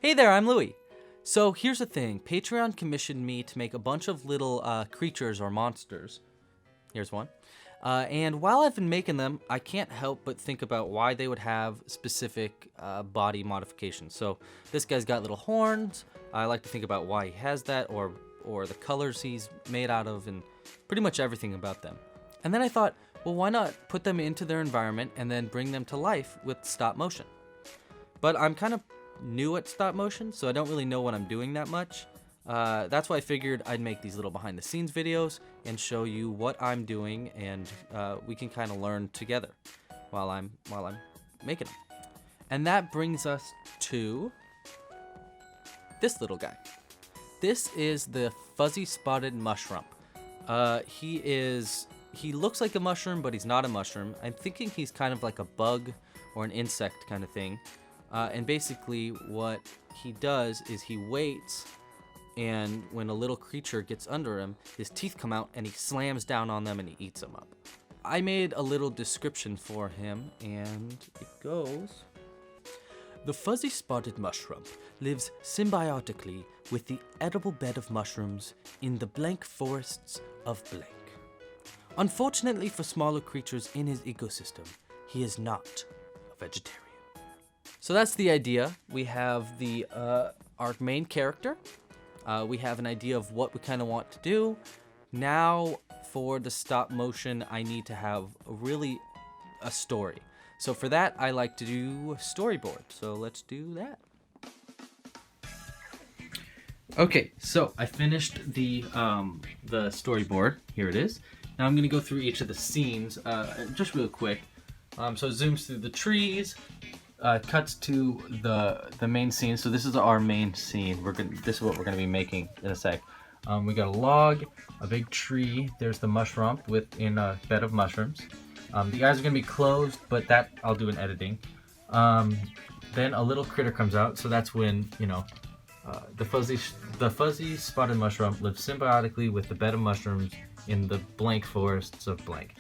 Hey there, I'm Louie. So here's the thing, Patreon commissioned me to make a bunch of little creatures or monsters. Here's one. And while I've been making them, I can't help but think about why they would have specific body modifications. So this guy's got little horns. I like to think about why he has that, or the colors he's made out of, and pretty much everything about them. And then I thought, well, why not put them into their environment and then bring them to life with stop motion? But I'm kind of new at stop motion, so I don't really know what I'm doing that much. That's why I figured I'd make these little behind the scenes videos and show you what I'm doing, and we can kind of learn together while I'm making them. And that brings us to this little guy. This is the fuzzy spotted Mushrump. He looks like a mushroom, but he's not a mushroom. I'm thinking he's kind of like a bug or an insect kind of thing. And basically what he does is he waits, and when a little creature gets under him, his teeth come out and he slams down on them and he eats them up. I made a little description for him, and it goes: the fuzzy spotted mushroom lives symbiotically with the edible bed of mushrooms in the blank forests of blank. Unfortunately for smaller creatures in his ecosystem, he is not a vegetarian. So that's the idea. We have our main character. We have an idea of what we kind of want to do. Now for the stop motion, I need to have a story. So for that, I like to do a storyboard. So let's do that. Okay, so I finished the storyboard. Here it is. Now I'm gonna go through each of the scenes just real quick. So it zooms through the trees. Cuts to the main scene. So this is our main scene. This is what we're gonna be making in a sec. We got a log, a big tree. There's the Mushrump in a bed of mushrooms. The eyes are gonna be closed, but that I'll do in editing. Then a little critter comes out. So that's when the fuzzy spotted Mushrump lives symbiotically with the bed of mushrooms in the blank forests of blank.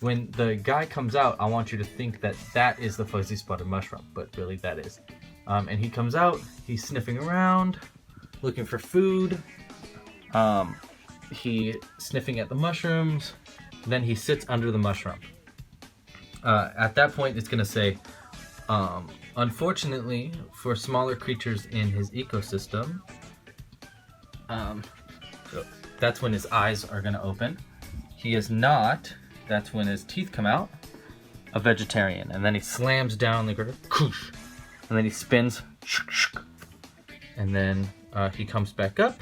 When the guy comes out, I want you to think that is the fuzzy spotted mushroom, but really that is. And he comes out, he's sniffing around, looking for food. He sniffing at the mushrooms, then he sits under the mushroom. At that point, it's gonna say, unfortunately for smaller creatures in his ecosystem, so that's when his eyes are gonna open. He is not. That's when his teeth come out, a vegetarian. And then he slams down the critter, and then he spins, and then he comes back up.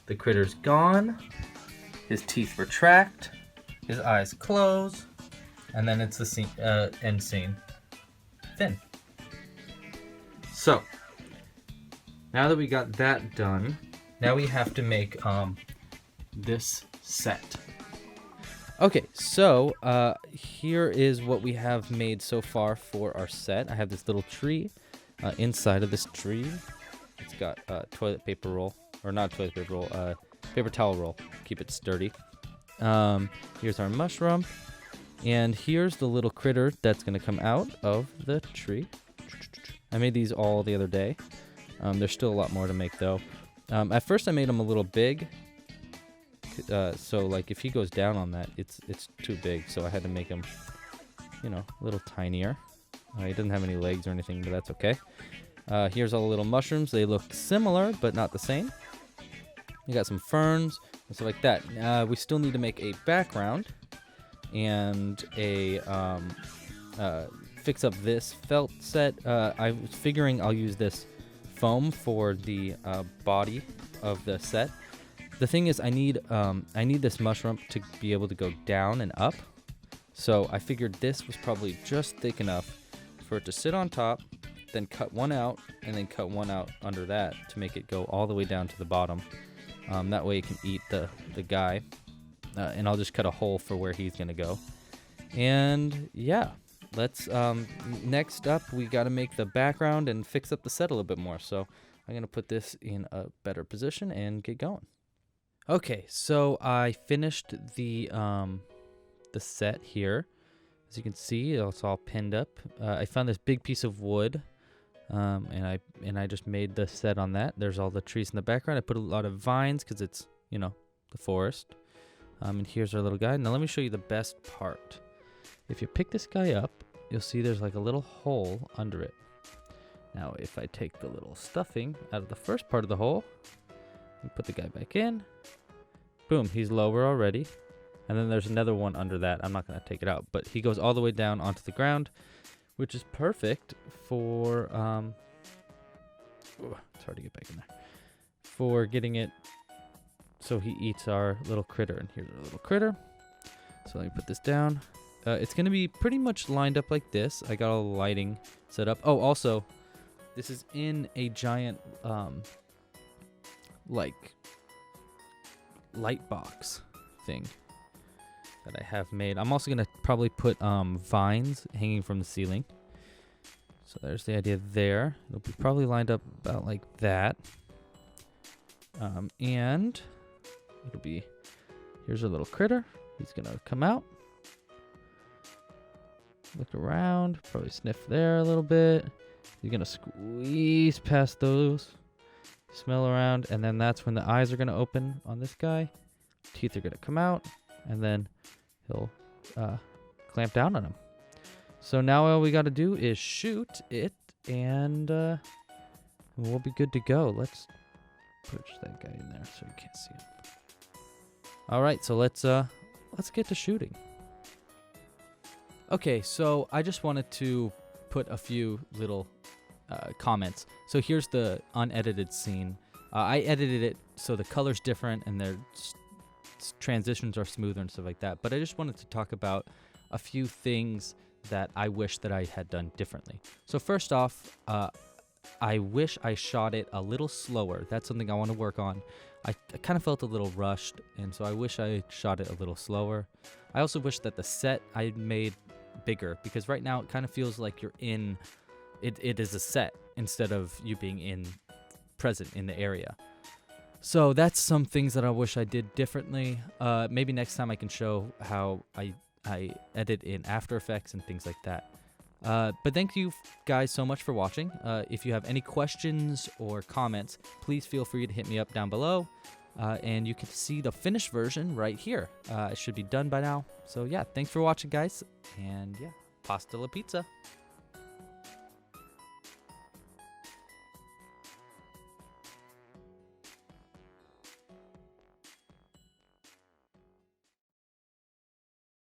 The critter's gone, his teeth retract, his eyes close, and then it's the end scene, thin. So, now that we got that done, now we have to make this set. Okay, so here is what we have made so far for our set. I have this little tree. Inside of this tree, it's got toilet paper roll, or not toilet paper roll, paper towel roll. Keep it sturdy. Here's our mushroom, and here's the little critter that's gonna come out of the tree. I made these all the other day. There's still a lot more to make though. At first I made them a little big. So like if he goes down on that, it's too big, so I had to make him a little tinier. He doesn't have any legs or anything, but that's okay. Here's all the little mushrooms. They look similar but not the same. You got some ferns and stuff like that. We still need to make a background and fix up this felt set. I was figuring I'll use this foam for the body of the set. The thing is, I need this mushroom to be able to go down and up. So I figured this was probably just thick enough for it to sit on top, then cut one out, and then cut one out under that to make it go all the way down to the bottom. That way it can eat the guy. And I'll just cut a hole for where he's gonna go. And yeah, let's, next up we gotta make the background and fix up the set a little bit more. So I'm gonna put this in a better position and get going. Okay, so I finished the set here. As you can see, it's all pinned up. I found this big piece of wood And I just made the set on that. There's all the trees in the background. I put a lot of vines because it's, you know, the forest. And here's our little guy. Now let me show you the best part. If you pick this guy up, you'll see there's like a little hole under it. Now if I take the little stuffing out of the first part of the hole and put the guy back in, boom, he's lower already. And then there's another one under that. I'm not going to take it out, but he goes all the way down onto the ground, which is perfect for, it's hard to get back in there, for getting it so he eats our little critter. And here's our little critter. So let me put this down. It's going to be pretty much lined up like this. I got all the lighting set up. Oh, also, this is in a giant, like, light box thing that I have made. I'm also going to probably put vines hanging from the ceiling. So there's the idea there. It'll be probably lined up about like that. And it'll be, here's a little critter. He's going to come out. Look around, probably sniff there a little bit. He's going to squeeze past those, smell around, and then that's when the eyes are going to open on this guy. Teeth are going to come out, and then he'll clamp down on him. So now all we got to do is shoot it, and we'll be good to go. Let's push that guy in there so you can't see him. All right, so let's get to shooting. Okay, so I just wanted to put a few little comments. So here's the unedited scene. I edited it so the color's different and their transitions are smoother and stuff like that. But I just wanted to talk about a few things that I wish that I had done differently. So first off, I wish I shot it a little slower. That's something I want to work on. I kind of felt a little rushed, and so I wish I shot it a little slower. I also wish that the set I made bigger, because right now it kind of feels like you're in it is a set instead of you being present in the area. So that's some things that I wish I did differently. Maybe next time I can show how I edit in After Effects and things like that. But thank you guys so much for watching. If you have any questions or comments, please feel free to hit me up down below. And you can see the finished version right here. It should be done by now. So yeah, thanks for watching, guys. And yeah, pasta la pizza.